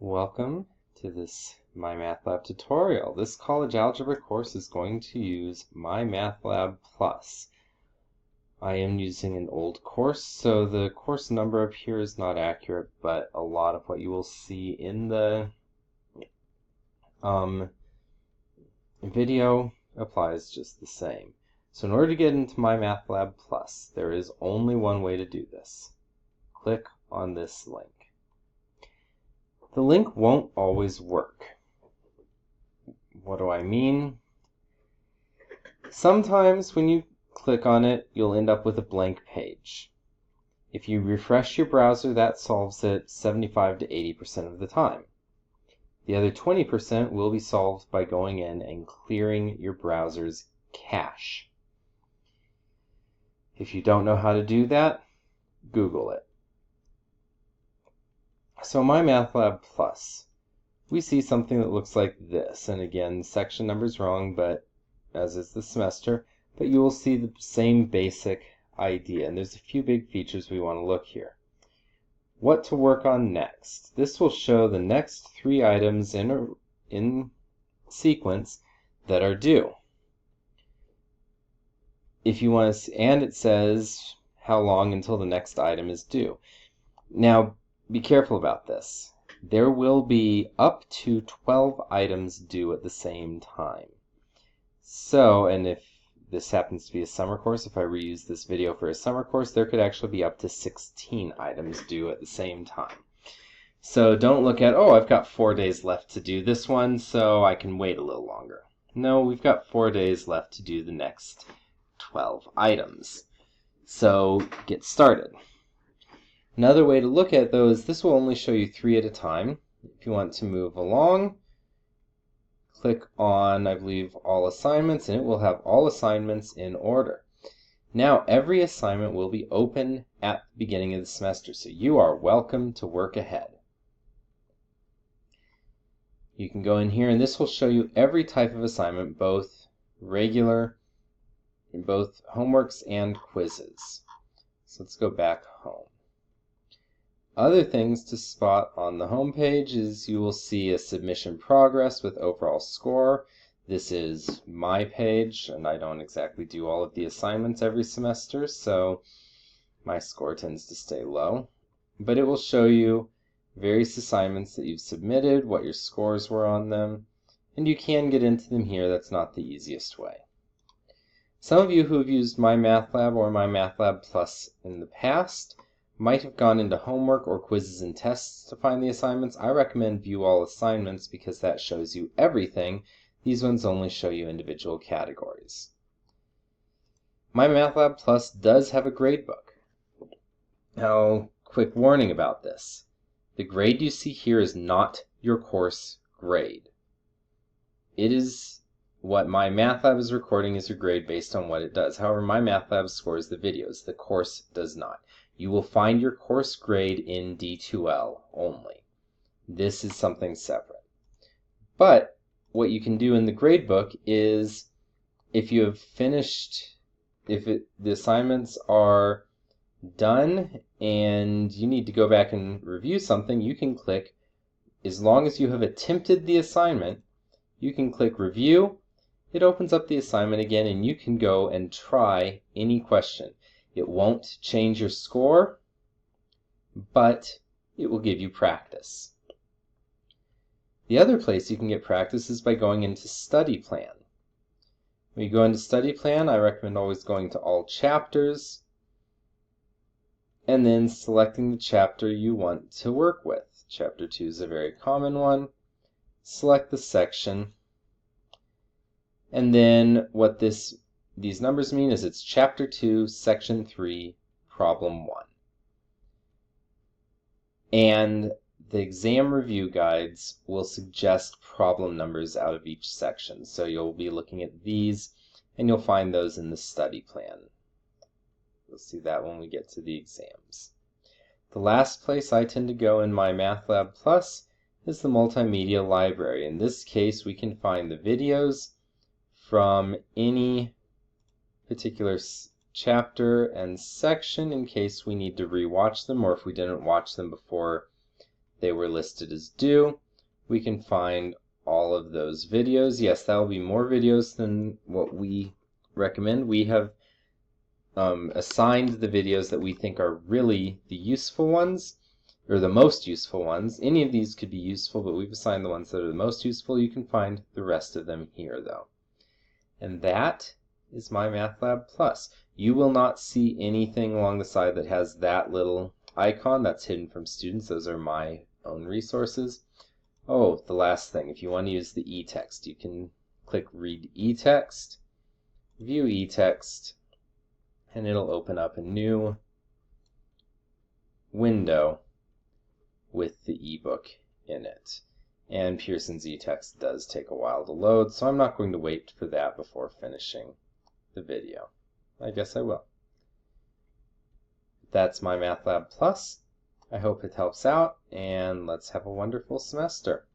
Welcome to this MyMathLab tutorial. This college algebra course is going to use MyMathLab Plus. I am using an old course, so the course number up here is not accurate, but a lot of what you will see in the video applies just the same. So in order to get into MyMathLab Plus, there is only one way to do this. Click on this link. The link won't always work. What do I mean? Sometimes when you click on it, you'll end up with a blank page. If you refresh your browser, that solves it 75 to 80% of the time. The other 20% will be solved by going in and clearing your browser's cache. If you don't know how to do that, Google it. So MyMathLab Plus, we see something that looks like this, and again, section number is wrong, but as is the semester, but you will see the same basic idea, and there's a few big features we want to look here. What to work on next. This will show the next 3 items in sequence that are due. If you want to, and it says how long until the next item is due. Now, be careful about this. There will be up to 12 items due at the same time. So, and if this happens to be a summer course, if I reuse this video for a summer course, there could actually be up to 16 items due at the same time. So don't look at, oh, I've got 4 days left to do this one, so I can wait a little longer. No, we've got 4 days left to do the next 12 items. So get started. Another way to look at those, this will only show you 3 at a time. If you want to move along, click on, I believe, all assignments, and it will have all assignments in order. Now every assignment will be open at the beginning of the semester, so you are welcome to work ahead. You can go in here, and this will show you every type of assignment, both regular, both homeworks and quizzes. So let's go back home. Other things to spot on the home page is you will see a submission progress with overall score. This is my page, and I don't exactly do all of the assignments every semester, so my score tends to stay low. But it will show you various assignments that you've submitted, what your scores were on them, and you can get into them here. That's not the easiest way. Some of you who have used MyMathLab or MyMathLab Plus in the past might have gone into homework or quizzes and tests to find the assignments. I recommend view all assignments because that shows you everything. These ones only show you individual categories. MyMathLab Plus does have a gradebook. Now, quick warning about this. The grade you see here is not your course grade. It is what MyMathLab is recording as your grade based on what it does. However, MyMathLab scores the videos. The course does not. You will find your course grade in D2L only. This is something separate. But what you can do in the gradebook is, if you have finished, the assignments are done and you need to go back and review something, you can click, as long as you have attempted the assignment, you can click review. It opens up the assignment again, and you can go and try any question. It won't change your score, but it will give you practice. The other place you can get practice is by going into Study Plan. When you go into Study Plan, I recommend always going to All Chapters, and then selecting the chapter you want to work with. Chapter 2 is a very common one. Select the section, and then what these numbers mean is it's Chapter 2, Section 3, Problem 1. And the exam review guides will suggest problem numbers out of each section. So you'll be looking at these, and you'll find those in the study plan. You'll see that when we get to the exams. The last place I tend to go in MyMathLab Plus is the multimedia library. In this case, we can find the videos from any particular chapter and section in case we need to rewatch them, or if we didn't watch them before they were listed as due. We can find all of those videos. Yes, that will be more videos than what we recommend. We have assigned the videos that we think are really the useful ones, or the most useful ones. Any of these could be useful, but we've assigned the ones that are the most useful. You can find the rest of them here, though. And that is MyMathLab Plus. You will not see anything along the side that has that little icon. That's hidden from students. Those are my own resources. Oh, the last thing, if you want to use the eText, you can click Read eText, View eText, and it'll open up a new window with the ebook in it. And Pearson's eText does take a while to load, so I'm not going to wait for that before finishing the video. I guess I will. That's MyMathLab Plus. I hope it helps out, and let's have a wonderful semester.